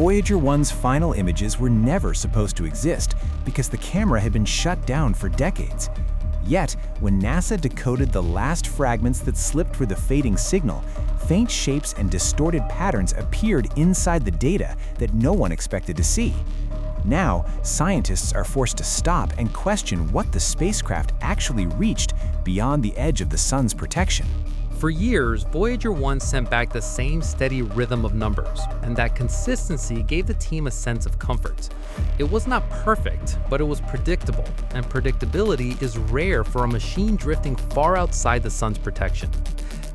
Voyager 1's final images were never supposed to exist because the camera had been shut down for decades. Yet, when NASA decoded the last fragments that slipped through the fading signal, faint shapes and distorted patterns appeared inside the data that no one expected to see. Now, scientists are forced to stop and question what the spacecraft actually reached beyond the edge of the sun's protection. For years, Voyager 1 sent back the same steady rhythm of numbers, and that consistency gave the team a sense of comfort. It was not perfect, but it was predictable, and predictability is rare for a machine drifting far outside the sun's protection.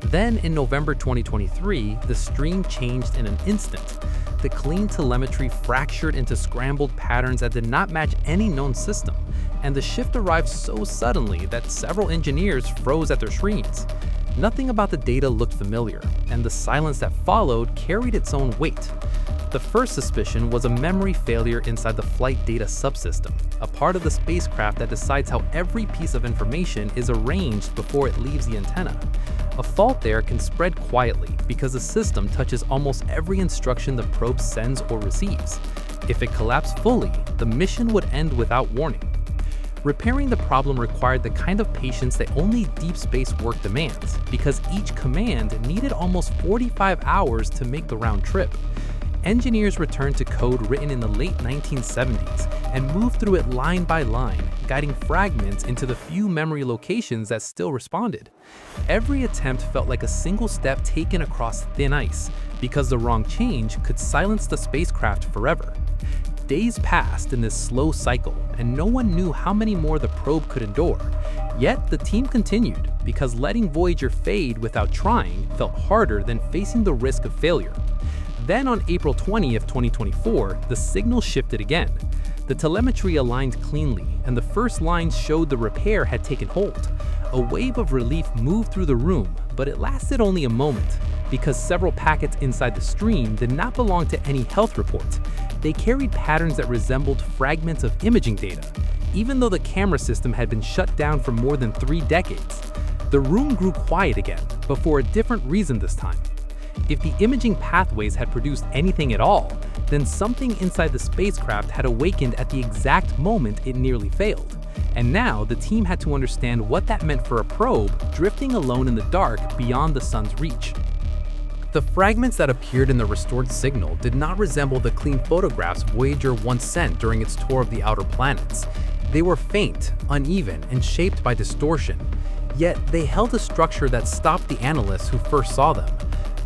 Then, in November 2023, the stream changed in an instant. The clean telemetry fractured into scrambled patterns that did not match any known system, and the shift arrived so suddenly that several engineers froze at their screens. Nothing about the data looked familiar, and the silence that followed carried its own weight. The first suspicion was a memory failure inside the flight data subsystem, a part of the spacecraft that decides how every piece of information is arranged before it leaves the antenna. A fault there can spread quietly because the system touches almost every instruction the probe sends or receives. If it collapsed fully, the mission would end without warning. Repairing the problem required the kind of patience that only deep space work demands, because each command needed almost 45 hours to make the round trip. Engineers returned to code written in the late 1970s and moved through it line by line, guiding fragments into the few memory locations that still responded. Every attempt felt like a single step taken across thin ice, because the wrong change could silence the spacecraft forever. Days passed in this slow cycle, and no one knew how many more the probe could endure. Yet the team continued, because letting Voyager fade without trying felt harder than facing the risk of failure. Then on April 20th, 2024, the signal shifted again. The telemetry aligned cleanly, and the first lines showed the repair had taken hold. A wave of relief moved through the room, but it lasted only a moment, because several packets inside the stream did not belong to any health report. They carried patterns that resembled fragments of imaging data, even though the camera system had been shut down for more than 3 decades. The room grew quiet again, but for a different reason this time. If the imaging pathways had produced anything at all, then something inside the spacecraft had awakened at the exact moment it nearly failed. And now the team had to understand what that meant for a probe drifting alone in the dark beyond the sun's reach. The fragments that appeared in the restored signal did not resemble the clean photographs Voyager once sent during its tour of the outer planets. They were faint, uneven, and shaped by distortion. Yet they held a structure that stopped the analysts who first saw them.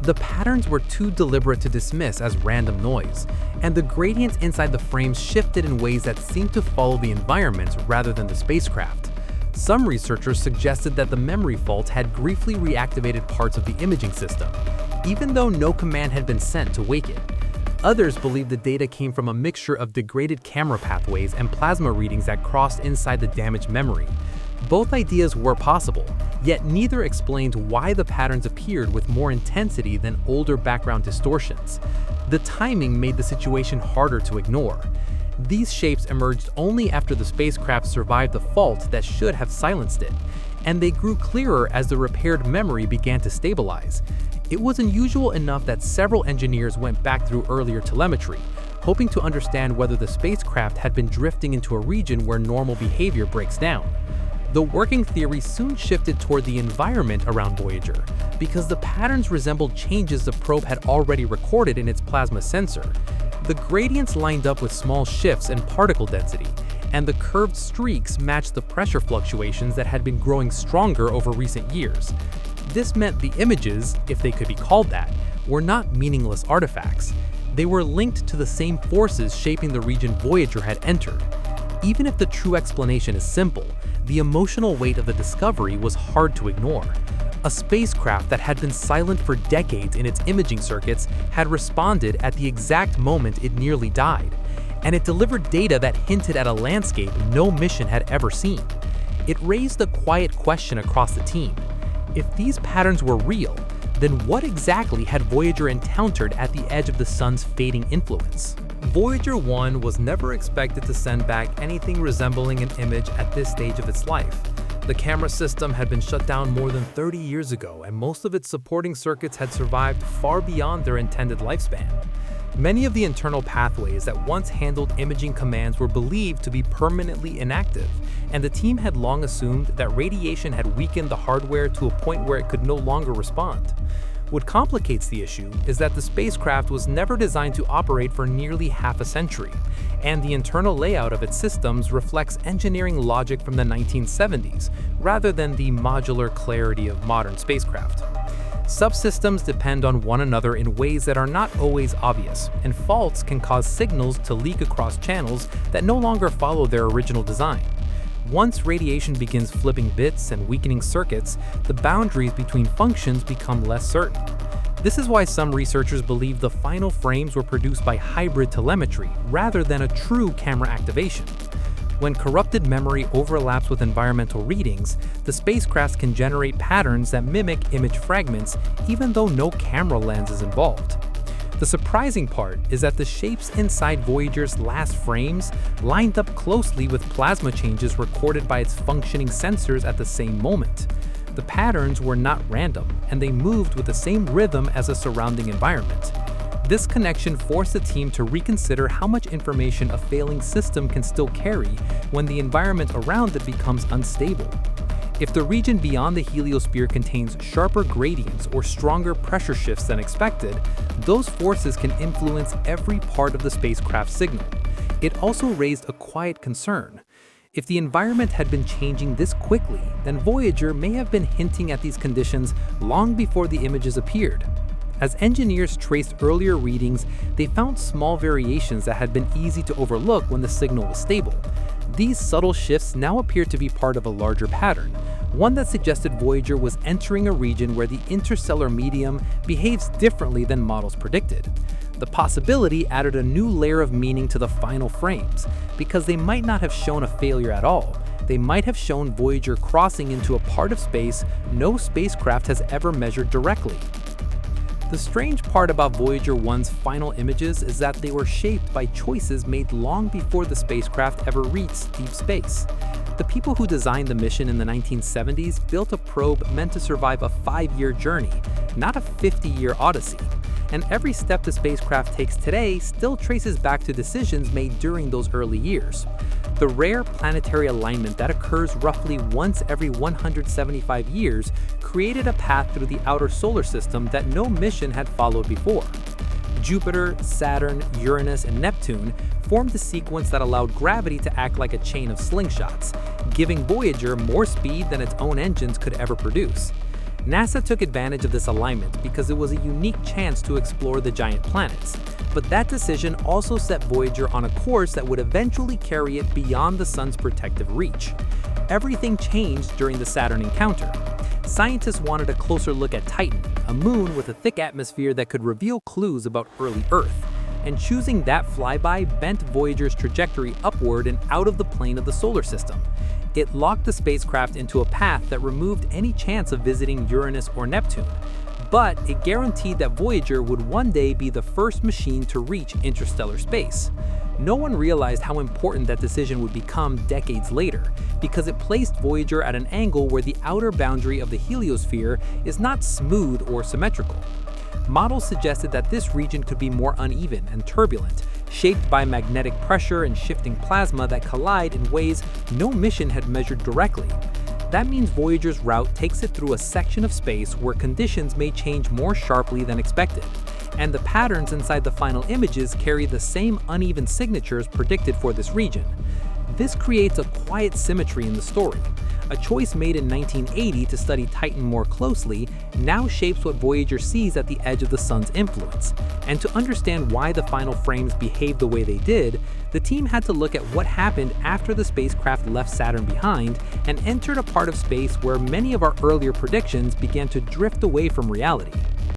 The patterns were too deliberate to dismiss as random noise, and the gradients inside the frames shifted in ways that seemed to follow the environment rather than the spacecraft. Some researchers suggested that the memory fault had briefly reactivated parts of the imaging system, even though no command had been sent to wake it. Others believed the data came from a mixture of degraded camera pathways and plasma readings that crossed inside the damaged memory. Both ideas were possible, yet neither explained why the patterns appeared with more intensity than older background distortions. The timing made the situation harder to ignore. These shapes emerged only after the spacecraft survived the fault that should have silenced it, and they grew clearer as the repaired memory began to stabilize. It was unusual enough that several engineers went back through earlier telemetry, hoping to understand whether the spacecraft had been drifting into a region where normal behavior breaks down. The working theory soon shifted toward the environment around Voyager, because the patterns resembled changes the probe had already recorded in its plasma sensor. The gradients lined up with small shifts in particle density, and the curved streaks matched the pressure fluctuations that had been growing stronger over recent years. This meant the images, if they could be called that, were not meaningless artifacts. They were linked to the same forces shaping the region Voyager had entered. Even if the true explanation is simple, the emotional weight of the discovery was hard to ignore. A spacecraft that had been silent for decades in its imaging circuits had responded at the exact moment it nearly died, and it delivered data that hinted at a landscape no mission had ever seen. It raised a quiet question across the team. If these patterns were real, then what exactly had Voyager encountered at the edge of the sun's fading influence? Voyager 1 was never expected to send back anything resembling an image at this stage of its life. The camera system had been shut down more than 30 years ago, and most of its supporting circuits had survived far beyond their intended lifespan. Many of the internal pathways that once handled imaging commands were believed to be permanently inactive, and the team had long assumed that radiation had weakened the hardware to a point where it could no longer respond. What complicates the issue is that the spacecraft was never designed to operate for nearly half a century, and the internal layout of its systems reflects engineering logic from the 1970s, rather than the modular clarity of modern spacecraft. Subsystems depend on one another in ways that are not always obvious, and faults can cause signals to leak across channels that no longer follow their original design. Once radiation begins flipping bits and weakening circuits, the boundaries between functions become less certain. This is why some researchers believe the final frames were produced by hybrid telemetry rather than a true camera activation. When corrupted memory overlaps with environmental readings, the spacecraft can generate patterns that mimic image fragments even though no camera lens is involved. The surprising part is that the shapes inside Voyager's last frames lined up closely with plasma changes recorded by its functioning sensors at the same moment. The patterns were not random, and they moved with the same rhythm as the surrounding environment. This connection forced the team to reconsider how much information a failing system can still carry when the environment around it becomes unstable. If the region beyond the heliosphere contains sharper gradients or stronger pressure shifts than expected, those forces can influence every part of the spacecraft signal. It also raised a quiet concern. If the environment had been changing this quickly, then Voyager may have been hinting at these conditions long before the images appeared. As engineers traced earlier readings, they found small variations that had been easy to overlook when the signal was stable. These subtle shifts now appear to be part of a larger pattern, one that suggested Voyager was entering a region where the interstellar medium behaves differently than models predicted. The possibility added a new layer of meaning to the final frames, because they might not have shown a failure at all. They might have shown Voyager crossing into a part of space no spacecraft has ever measured directly. The strange part about Voyager 1's final images is that they were shaped by choices made long before the spacecraft ever reached deep space. The people who designed the mission in the 1970s built a probe meant to survive a 5-year journey, not a 50-year odyssey. And every step the spacecraft takes today still traces back to decisions made during those early years. The rare planetary alignment that occurs roughly once every 175 years created a path through the outer solar system that no mission had followed before. Jupiter, Saturn, Uranus, and Neptune formed a sequence that allowed gravity to act like a chain of slingshots, giving Voyager more speed than its own engines could ever produce. NASA took advantage of this alignment because it was a unique chance to explore the giant planets, but that decision also set Voyager on a course that would eventually carry it beyond the Sun's protective reach. Everything changed during the Saturn encounter. Scientists wanted a closer look at Titan, a moon with a thick atmosphere that could reveal clues about early Earth, and choosing that flyby bent Voyager's trajectory upward and out of the plane of the solar system. It locked the spacecraft into a path that removed any chance of visiting Uranus or Neptune, but it guaranteed that Voyager would one day be the first machine to reach interstellar space. No one realized how important that decision would become decades later, because it placed Voyager at an angle where the outer boundary of the heliosphere is not smooth or symmetrical. Models suggested that this region could be more uneven and turbulent, shaped by magnetic pressure and shifting plasma that collide in ways no mission had measured directly. That means Voyager's route takes it through a section of space where conditions may change more sharply than expected, and the patterns inside the final images carry the same uneven signatures predicted for this region. This creates a quiet symmetry in the story. A choice made in 1980 to study Titan more closely now shapes what Voyager sees at the edge of the Sun's influence. And to understand why the final frames behaved the way they did, the team had to look at what happened after the spacecraft left Saturn behind and entered a part of space where many of our earlier predictions began to drift away from reality.